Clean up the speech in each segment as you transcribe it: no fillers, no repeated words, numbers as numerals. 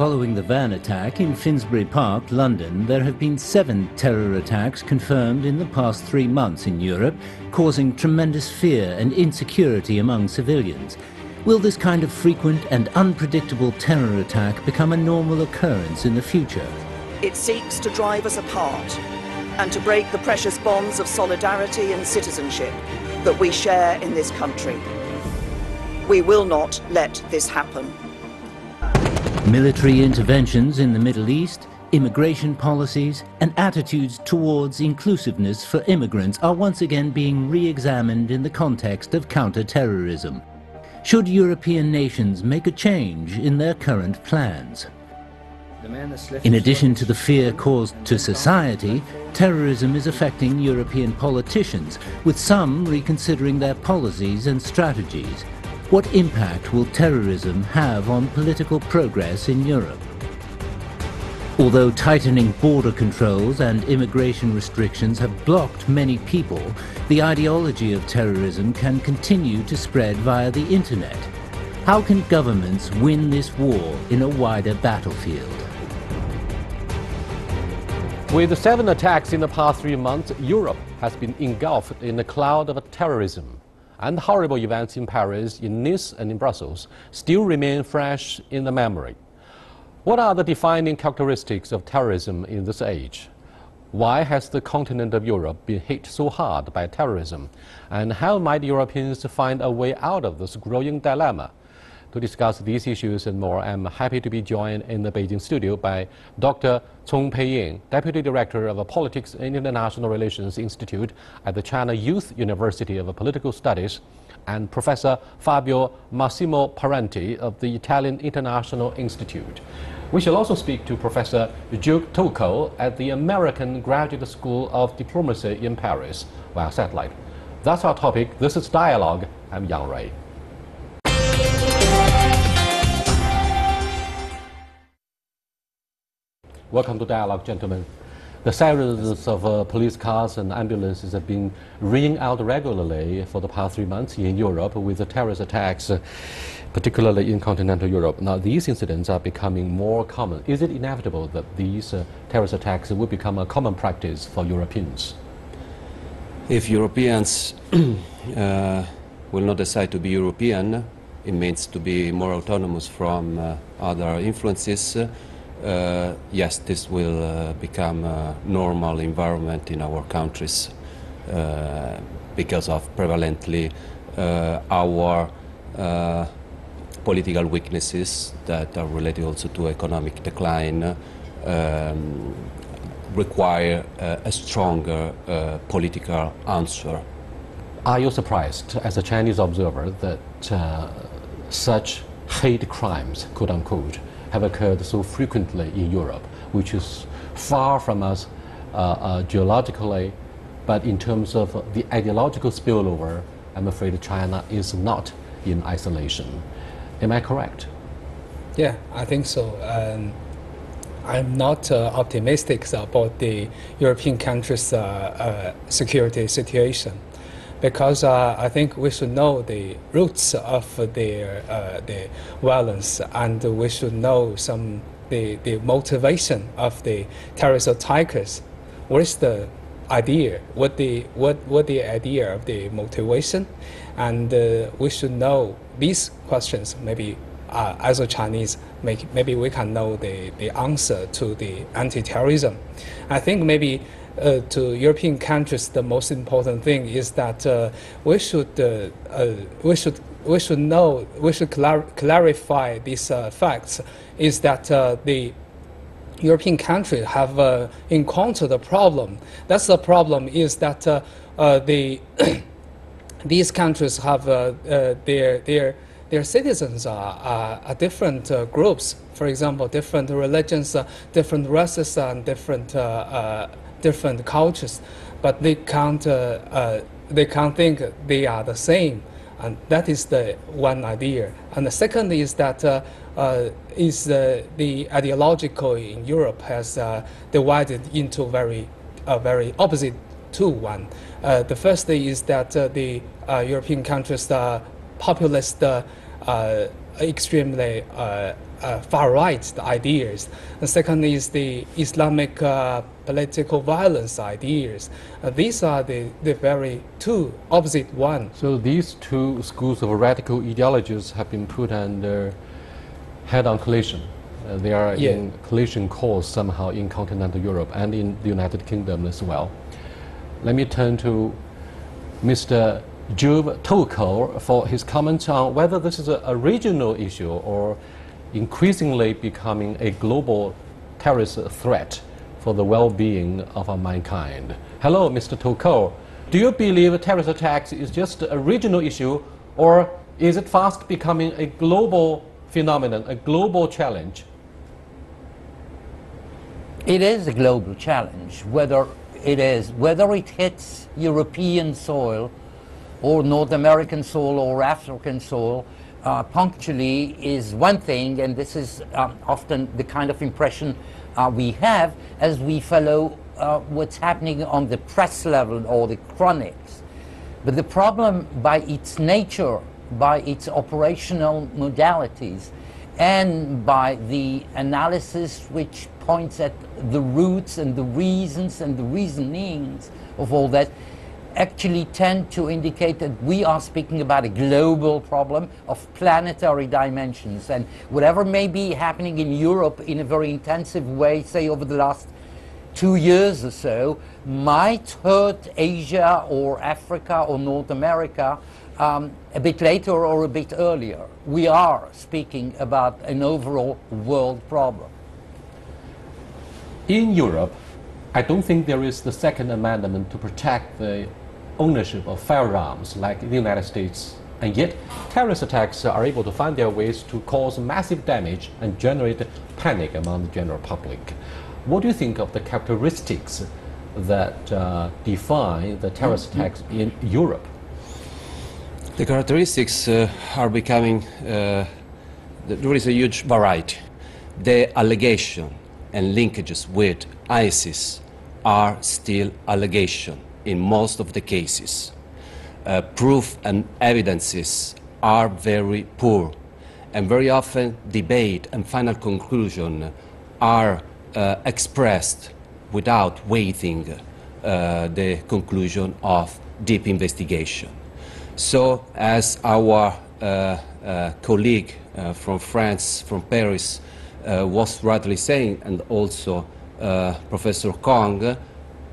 following the van attack in Finsbury Park, London, there have been 7 terror attacks confirmed in the past 3 months in Europe, causing tremendous fear and insecurity among civilians. Will this kind of frequent and unpredictable terror attack become a normal occurrence in the future? It seeks to drive us apart and to break the precious bonds of solidarity and citizenship that we share in this country. We will not let this happen. Military interventions in the Middle East, immigration policies, and attitudes towards inclusiveness for immigrants are once again being re-examined in the context of counter-terrorism. Should European nations make a change in their current plans? In addition to the fear caused to society, terrorism is affecting European politicians, with some reconsidering their policies and strategies. What impact will terrorism have on political progress in Europe? Although tightening border controls and immigration restrictions have blocked many people, the ideology of terrorism can continue to spread via the internet. How can governments win this war in a wider battlefield? With 7 attacks in the past 3 months, Europe has been engulfed in a cloud of terrorism. And horrible events in Paris, in Nice and in Brussels still remain fresh in the memory. What are the defining characteristics of terrorism in this age? Why has the continent of Europe been hit so hard by terrorism? And how might Europeans find a way out of this growing dilemma? To discuss these issues and more, I'm happy to be joined in the Beijing studio by Dr. Cong Peiying, Deputy Director of the Politics and International Relations Institute at the China Youth University of Political Studies, and Professor Fabio Massimo Parenti of the Italian International Institute. We shall also speak to Professor Zhu Tocco at the American Graduate School of Diplomacy in Paris via satellite. That's our topic. This is Dialogue. I'm Yang Rui. Welcome to Dialogue, gentlemen. The sirens of police cars and ambulances have been ringing out regularly for the past 3 months in Europe with the terrorist attacks, particularly in continental Europe. Now, these incidents are becoming more common. Is it inevitable that these terrorist attacks will become a common practice for Europeans? If Europeans will not decide to be European, it means to be more autonomous from other influences. Yes, this will become a normal environment in our countries because of prevalently our political weaknesses that are related also to economic decline require a stronger political answer. Are you surprised, as a Chinese observer, that such hate crimes, quote-unquote, have occurred so frequently in Europe, which is far from us geologically, but in terms of the ideological spillover, I'm afraid China is not in isolation. Am I correct? Yeah, I think so. I'm not optimistic about the European countries' security situation, because I think we should know the roots of the violence, and we should know the motivation of the terrorist attackers. What is the idea? What the idea of the motivation? And we should know these questions. Maybe as a Chinese, maybe we can know the answer to the anti-terrorism. I think maybe to European countries, the most important thing is that we should clarify these facts. Is that the European countries have encountered a problem. That's the problem. Is that these countries have their citizens are different groups. For example, different religions, different races, and different cultures, but they can't think they are the same, and that is the one idea. And the second is that the ideological in Europe has divided into very opposite two one. The first is that the European countries populist extremely far-right ideas. The second is the Islamic political violence ideas. These are the very two opposite ones. So these two schools of radical ideologies have been put under head-on collision. They are in collision course somehow in continental Europe and in the United Kingdom as well. Let me turn to Mr. Juve Tokol for his comments on whether this is a regional issue or increasingly becoming a global terrorist threat for the well-being of our mankind. Hello, Mr. Tokol. Do you believe terrorist attacks is just a regional issue, or is it fast becoming a global phenomenon, a global challenge? It is a global challenge, whether it hits European soil or North American soil or African soil, punctually is one thing, and this is often the kind of impression we have as we follow what's happening on the press level or the chronics. But the problem, by its nature, by its operational modalities, and by the analysis which points at the roots and the reasons and the reasonings of all that, actually tend to indicate that we are speaking about a global problem of planetary dimensions. And whatever may be happening in Europe in a very intensive way, say over the last 2 years or so, might hurt Asia or Africa or North America a bit later or a bit earlier. We are speaking about an overall world problem. In Europe, I don't think there is the Second Amendment to protect the ownership of firearms like in the United States, and yet terrorist attacks are able to find their ways to cause massive damage and generate panic among the general public. What do you think of the characteristics that define the terrorist attacks in Europe? The characteristics are becoming, there is a huge variety. The allegation and linkages with ISIS are still allegation in most of the cases. Proof and evidences are very poor, and very often debate and final conclusion are expressed without waiting the conclusion of deep investigation. So, as our colleague from France, from Paris, was rightly saying, and also Professor Kong,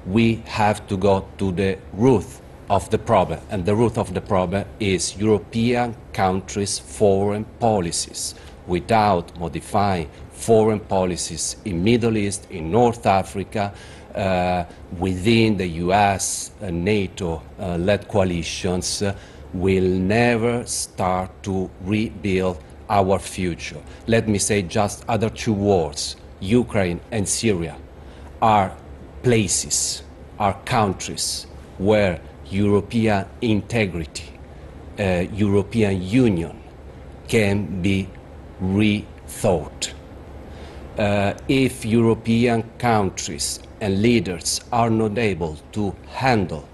we have to go to the root of the problem, and the root of the problem is European countries' foreign policies. Without modifying foreign policies in Middle East, in North Africa, within the US and NATO-led coalitions, will never start to rebuild our future. Let me say just other two words. Ukraine and Syria are places, are countries where European integrity, European Union can be rethought. If European countries and leaders are not able to handle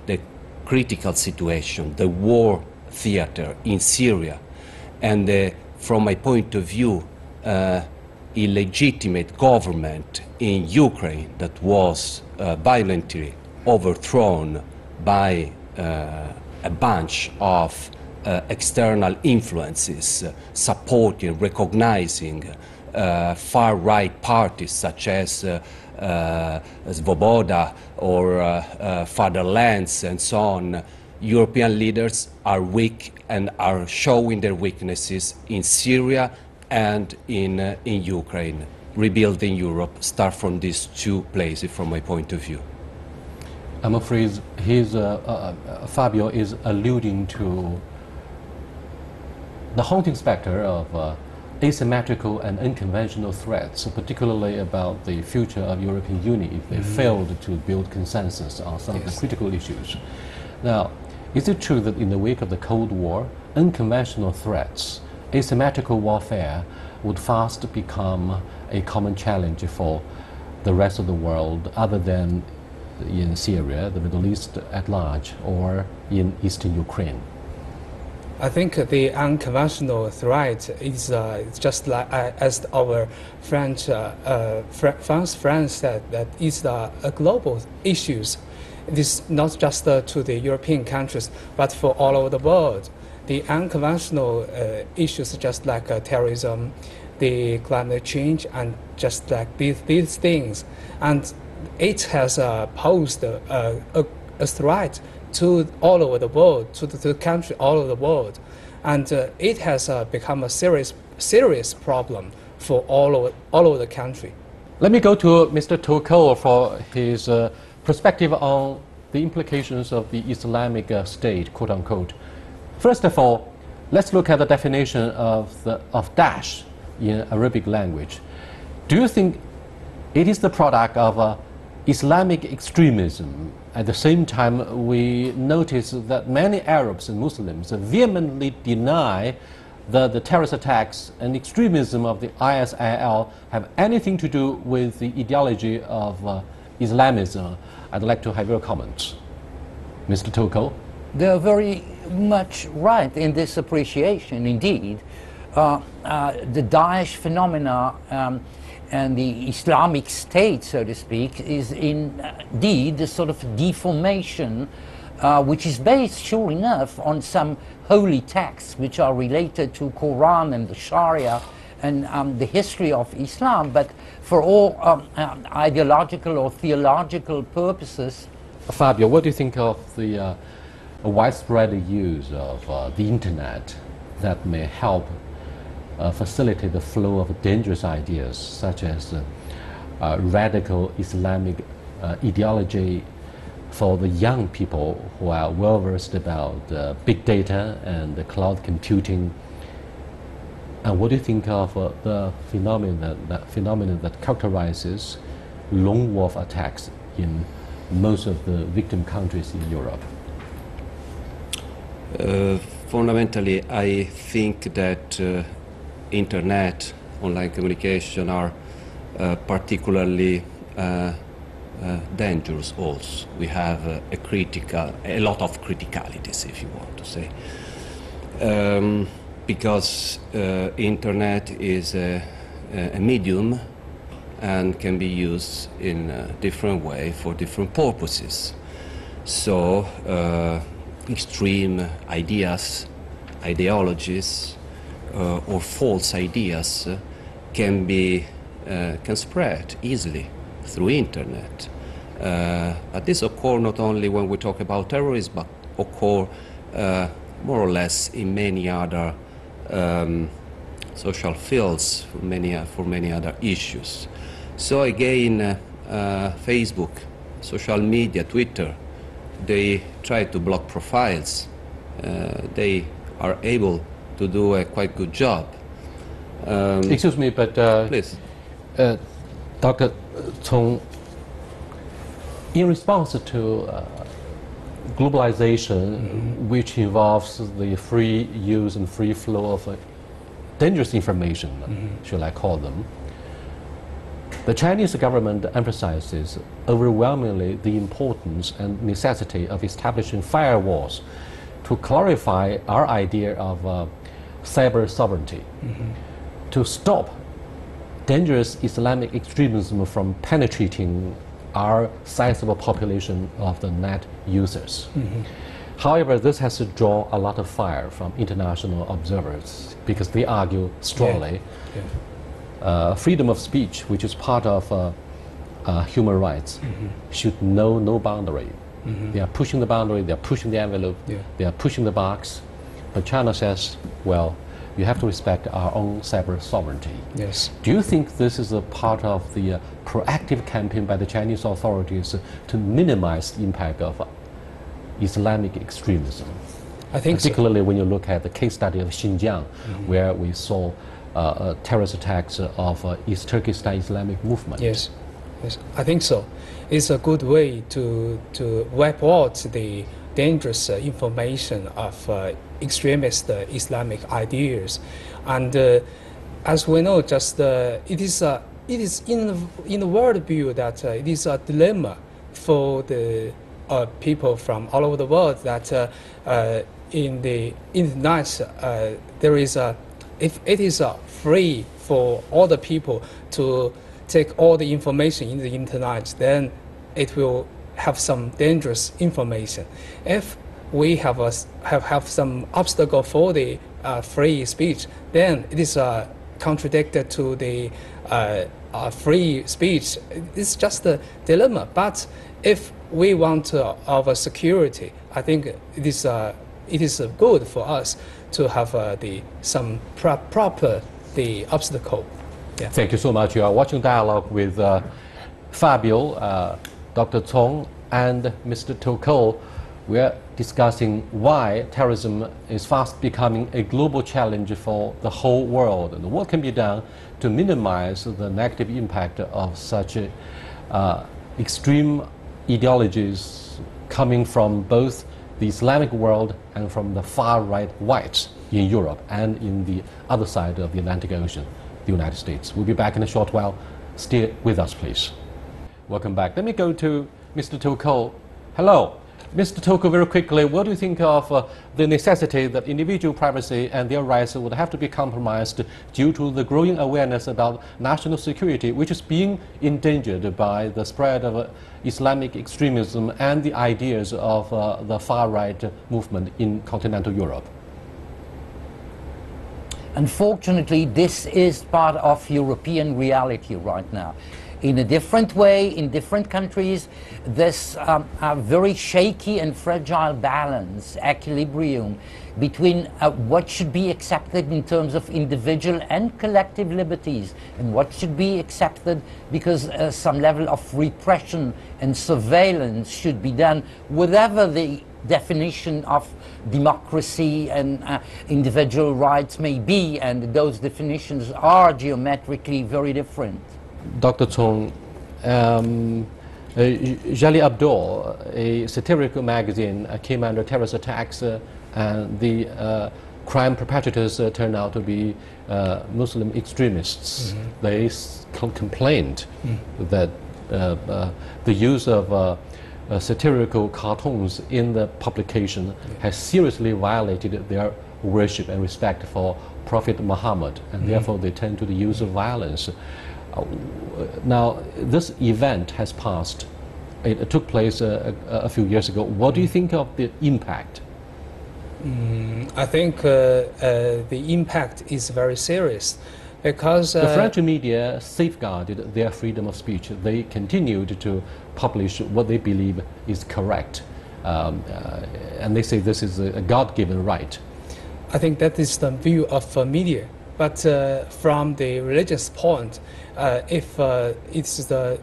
the critical situation, the war theater in Syria, and from my point of view, illegitimate government in Ukraine that was violently overthrown by a bunch of external influences supporting, recognizing far-right parties such as Svoboda or Fatherlands and so on. European leaders are weak and are showing their weaknesses in Syria and in Ukraine. Rebuilding Europe starts from these two places from my point of view. I'm afraid Fabio is alluding to the haunting specter of asymmetrical and unconventional threats, particularly about the future of European Union if they failed to build consensus on some of the critical issues. Now, is it true that in the wake of the Cold War, unconventional threats, asymmetrical warfare would fast become a common challenge for the rest of the world other than in Syria, the Middle East at large, or in eastern Ukraine? I think the unconventional threat is just like as our French friend said, that is a global issues. It is not just to the European countries, but for all over the world. The unconventional issues, just like terrorism, the climate change, and just like these things, and it has posed a threat to all over the world, to the country all over the world, and it has become a serious problem for all over the country. Let me go to Mr. Toko for his perspective on the implications of the Islamic State, quote unquote. First of all, let's look at the definition of Daesh in Arabic language. Do you think it is the product of Islamic extremism? At the same time, we notice that many Arabs and Muslims vehemently deny that the terrorist attacks and extremism of the ISIL have anything to do with the ideology of Islamism. I'd like to have your comments. Mr. Toko? They're very much right in this appreciation, indeed. The Daesh phenomena and the Islamic State, so to speak, is indeed a sort of deformation which is based, sure enough, on some holy texts which are related to Quran and the Sharia and the history of Islam, but for all ideological or theological purposes. Fabio, what do you think of the widespread use of the internet that may help facilitate the flow of dangerous ideas such as radical Islamic ideology for the young people who are well versed about big data and the cloud computing? And what do you think of the phenomenon that characterizes lone wolf attacks in most of the victim countries in Europe? Fundamentally, I think that internet, online communication are particularly dangerous also. We have a lot of criticalities, if you want to say. Because internet is a medium and can be used in a different way for different purposes. So extreme ideas, ideologies, or false ideas can spread easily through internet. But this occurs not only when we talk about terrorism, but occur more or less in many other social fields, for many other issues. So again, Facebook, social media, Twitter, they try to block profiles. They are able to do a quite good job. Excuse me, but please, Dr. Cong, in response to globalization, which involves the free use and free flow of dangerous information, should I call them, the Chinese government emphasizes overwhelmingly the importance and necessity of establishing firewalls to clarify our idea of cyber sovereignty, to stop dangerous Islamic extremism from penetrating our sizable population of the net users. However, this has to draw a lot of fire from international observers because they argue strongly freedom of speech, which is part of human rights, should know no boundary. They are pushing the boundary, they are pushing the envelope, they are pushing the box. But China says, well, you have to respect our own cyber sovereignty. Yes. Do you think this is a part of the proactive campaign by the Chinese authorities to minimize the impact of Islamic extremism? I think particularly when you look at the case study of Xinjiang, where we saw terrorist attacks of East Turkestan Islamic movement. Yes, yes, I think so. It's a good way to wipe out the dangerous information of extremist Islamic ideas, and as we know, just it is in the world view that it is a dilemma for the people from all over the world that in the internet, there is if it is free for all the people to take all the information in the internet, then it will have some dangerous information. If we have some obstacle for the free speech, then it is contradicted to the free speech. It's just a dilemma. But if we want our security, I think it is good for us to have some proper obstacle. Yeah. Thank you so much. You are watching Dialogue with Fabio, Dr. Cong, and Mr. Toko. We are discussing why terrorism is fast becoming a global challenge for the whole world, and what can be done to minimize the negative impact of such extreme ideologies coming from both the Islamic world and from the far-right whites in Europe and in the other side of the Atlantic Ocean, the United States. We'll be back in a short while. Stay with us, please. Welcome back. Let me go to Mr. Toko. Hello. Mr. Toko, very quickly, what do you think of the necessity that individual privacy and their rights would have to be compromised due to the growing awareness about national security, which is being endangered by the spread of Islamic extremism and the ideas of the far-right movement in continental Europe? Unfortunately, this is part of European reality right now. In a different way, in different countries, this very shaky and fragile balance, equilibrium between what should be accepted in terms of individual and collective liberties and what should be accepted because some level of repression and surveillance should be done, whatever the definition of democracy and individual rights may be, and those definitions are geometrically very different. Dr. Cong, Charlie Hebdo, a satirical magazine, came under terrorist attacks, and the crime perpetrators turned out to be Muslim extremists. Mm-hmm. They complained that the use of satirical cartoons in the publication has seriously violated their worship and respect for Prophet Muhammad, and therefore they turned to the use of violence. Now, this event has passed. It took place a few years ago. What do you think of the impact? I think the impact is very serious because the French media safeguarded their freedom of speech. They continued to publish what they believe is correct, and they say this is a God-given right. I think that is the view of media. But from the religious point, if it's the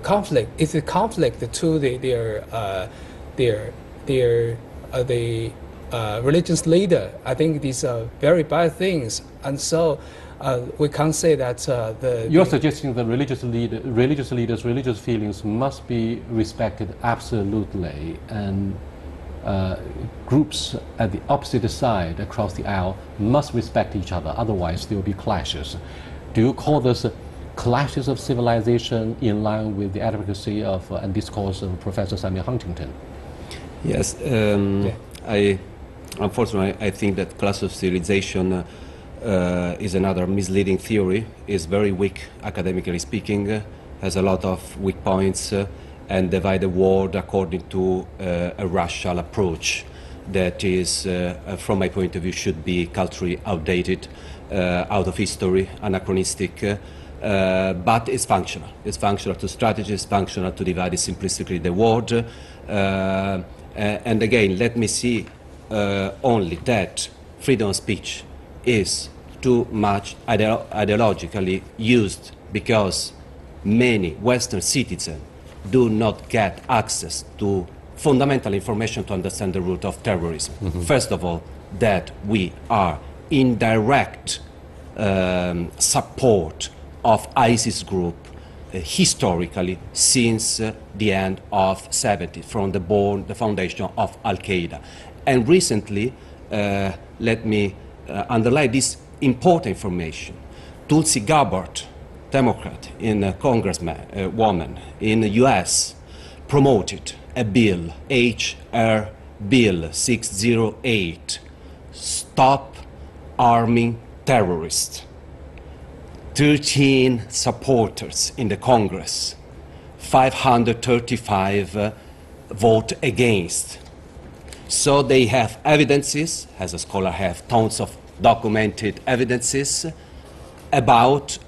conflict, it's a conflict to the religious leader. I think these are very bad things, and so we can't say that You're suggesting that religious leaders, religious feelings must be respected absolutely, and groups at the opposite side across the aisle must respect each other, otherwise there will be clashes. Do you call this clashes of civilization in line with the advocacy of and discourse of Professor Samuel Huntington? Yes, unfortunately I think that clash of civilization is another misleading theory, is very weak academically speaking, has a lot of weak points, and divide the world according to a racial approach that is, from my point of view, should be culturally outdated, out of history, anachronistic, but it's functional. It's functional to strategy, it's functional to divide simplistically the world. And again, let me see only that freedom of speech is too much ideologically used because many Western citizens do not get access to fundamental information to understand the root of terrorism. Mm-hmm. First of all, that we are in direct support of ISIS group historically since the end of 70s, from the foundation of Al-Qaeda. And recently, let me underline this important information. Tulsi Gabbard, Democrat, in a congresswoman in the US, promoted a bill, HR Bill 608, Stop Arming Terrorists. 13 supporters in the Congress, 535 vote against. So they have evidences, as a scholar have tons of documented evidences about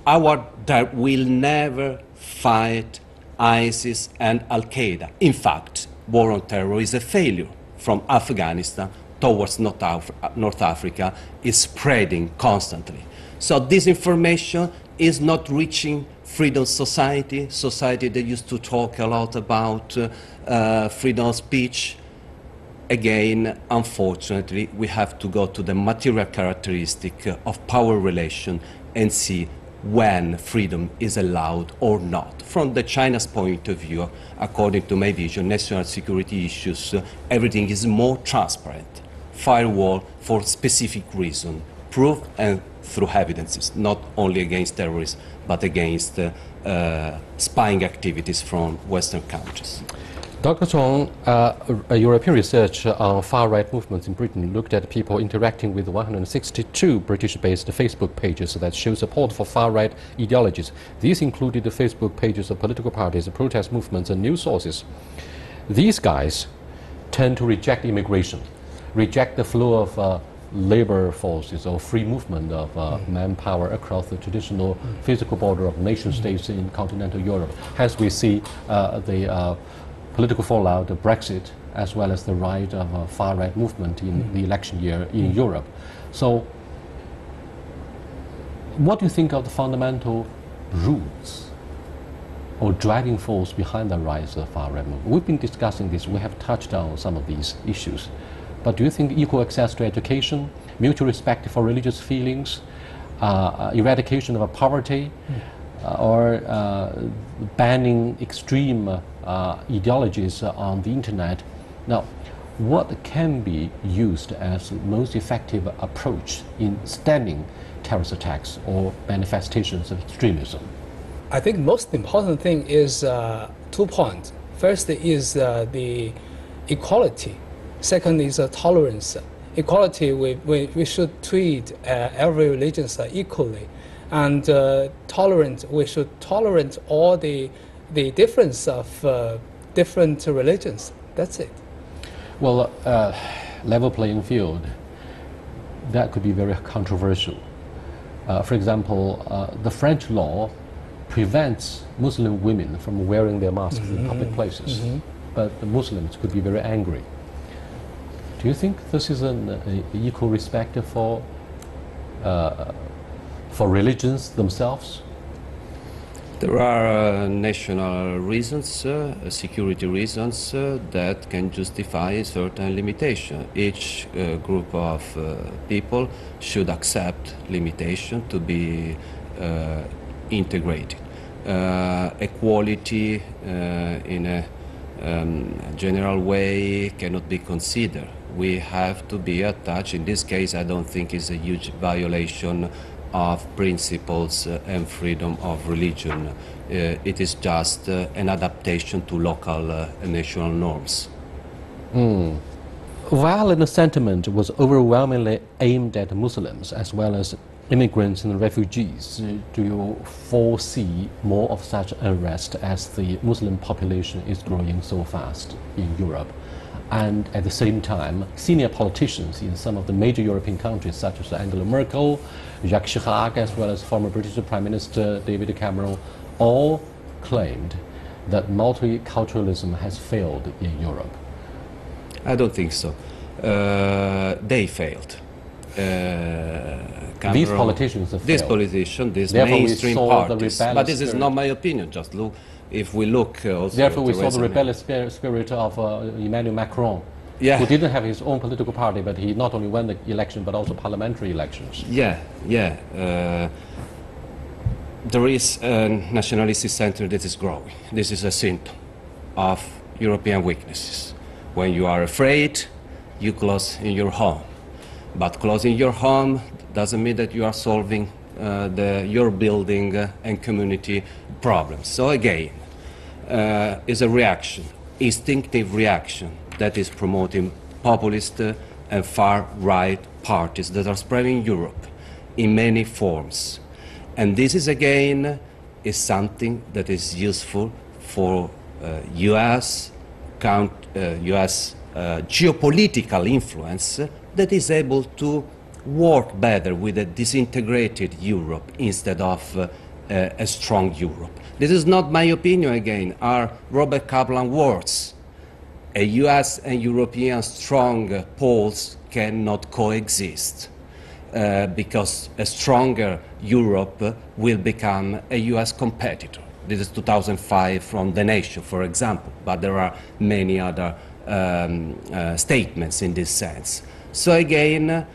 that will never fight ISIS and Al-Qaeda. In fact, war on terror is a failure from Afghanistan towards North Africa, is spreading constantly. So this information is not reaching freedom society that used to talk a lot about freedom of speech. Again, unfortunately, we have to go to the material characteristic of power relation and see when freedom is allowed or not. From the China's point of view, according to my vision, national security issues, everything is more transparent. Firewall for specific reason, proof and through evidences, not only against terrorists, but against spying activities from Western countries. Dr. Chong, European research on far-right movements in Britain looked at people interacting with 162 British-based Facebook pages that show support for far-right ideologies. These included the Facebook pages of political parties, protest movements, and news sources. These guys tend to reject immigration, reject the flow of labor forces or free movement of manpower across the traditional physical border of nation-states in continental Europe. Hence, we see the political fallout of Brexit, as well as the rise of a far-right movement in the election year in Europe. So, what do you think of the fundamental roots or driving force behind the rise of far-right movement? We've been discussing this, we have touched on some of these issues. But do you think equal access to education, mutual respect for religious feelings, eradication of poverty, or banning extreme ideologies on the internet? Now, what can be used as the most effective approach in stemming terrorist attacks or manifestations of extremism? I think most important thing is 2 points. First is the equality. Second is tolerance. Equality, we should treat every religion equally. And tolerant, we should tolerate all the difference of different religions. That's it. Well, level playing field, that could be very controversial. For example, the French law prevents Muslim women from wearing their masks in public places, but the Muslims could be very angry. Do you think this is an equal respect for religions themselves? There are national reasons, security reasons that can justify certain limitation. Each group of people should accept limitation to be integrated. Equality in a general way cannot be considered. We have to be attached. In this case, I don't think it's a huge violation of principles and freedom of religion. It is just an adaptation to local and national norms. Violent sentiment was overwhelmingly aimed at Muslims as well as immigrants and refugees. Do you foresee more of such unrest as the Muslim population is growing so fast in Europe? And at the same time, senior politicians in some of the major European countries, such as Angela Merkel, Jacques Chirac, as well as former British Prime Minister David Cameron, all claimed that multiculturalism has failed in Europe. I don't think so. They failed. Cameron, these politicians have failed. These politicians, these Therefore mainstream parties. But this is not my opinion. Just look. If we look also therefore, we saw the rebellious spirit of Emmanuel Macron, who didn't have his own political party, but he not only won the election, but also parliamentary elections. There is a nationalistic center that is growing. This is a symptom of European weaknesses. When you are afraid, you close in your home. But closing your home doesn't mean that you are solving your building and community problems. So again, is a reaction instinctive reaction that is promoting populist and far-right parties that are spreading Europe in many forms. And this is again something that is useful for US geopolitical influence that is able to work better with a disintegrated Europe instead of a strong Europe. This is not my opinion again, are Robert Kaplan words. A US and European strong poles cannot coexist because a stronger Europe will become a US competitor. This is 2005 from The Nation, for example, but there are many other statements in this sense. So again,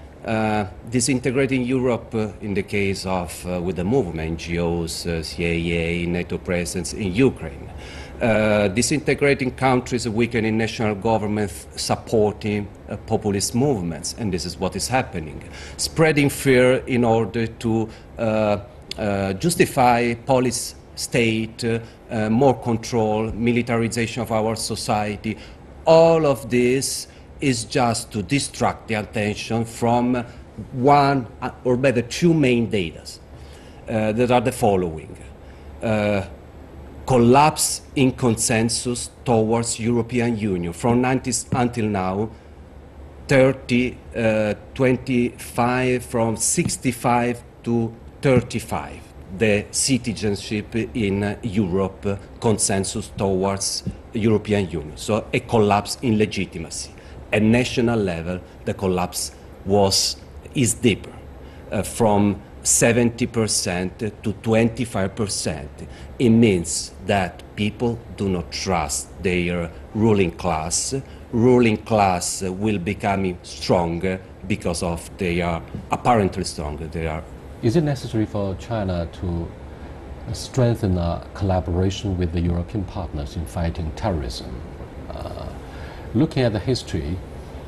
disintegrating Europe in the case of, with the movement, NGOs, CAA, NATO presence in Ukraine. Disintegrating countries, weakening national governments, supporting populist movements, and this is what is happening. Spreading fear in order to justify police state, more control, militarization of our society. All of this is just to distract the attention from one, or better, two main data that are the following. Collapse in consensus towards European Union. From 90s until now, 25 from 65 to 35. The citizenship in Europe consensus towards European Union. So a collapse in legitimacy. At national level, the collapse is deeper, from 70% to 25%. It means that people do not trust their ruling class. Ruling class will become stronger because of they are apparently stronger. They are. Is it necessary for China to strengthen collaboration with the European partners in fighting terrorism? Looking at the history,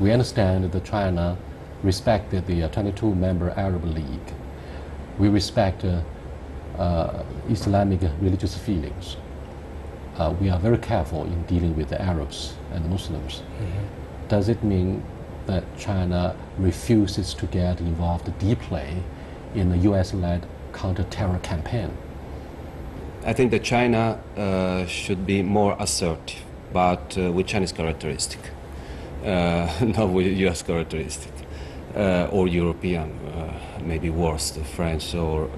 we understand that China respected the 22-member Arab League. We respect Islamic religious feelings. We are very careful in dealing with the Arabs and the Muslims. Mm-hmm. Does it mean that China refuses to get involved deeply in the US-led counter-terror campaign? I think that China should be more assertive, but with Chinese characteristic, not with US characteristic, or European, maybe worse, the French or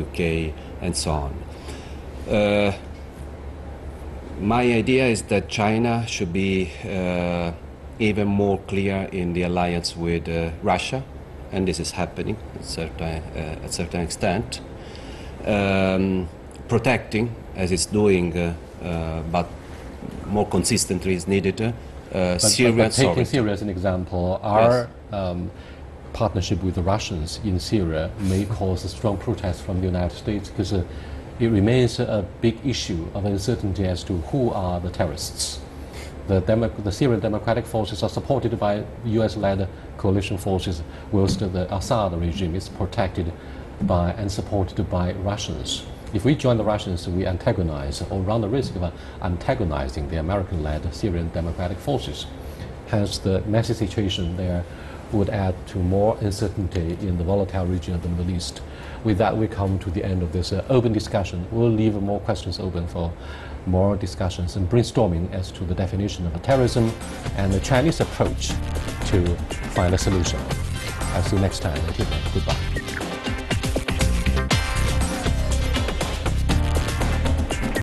UK and so on. My idea is that China should be even more clear in the alliance with Russia, and this is happening at a certain extent. Protecting, as it's doing, but more consistently is needed, Syria. Taking Syria as an example, our partnership with the Russians in Syria may cause a strong protest from the United States because it remains a big issue of uncertainty as to who are the terrorists. The Syrian Democratic Forces are supported by US-led coalition forces, whilst the Assad regime is protected by and supported by Russians. If we join the Russians, we antagonize or run the risk of antagonizing the American-led Syrian Democratic Forces. Hence, the messy situation there would add to more uncertainty in the volatile region of the Middle East. With that, we come to the end of this open discussion. We'll leave more questions open for more discussions and brainstorming as to the definition of terrorism and the Chinese approach to find a solution. I'll see you next time. Until then, goodbye.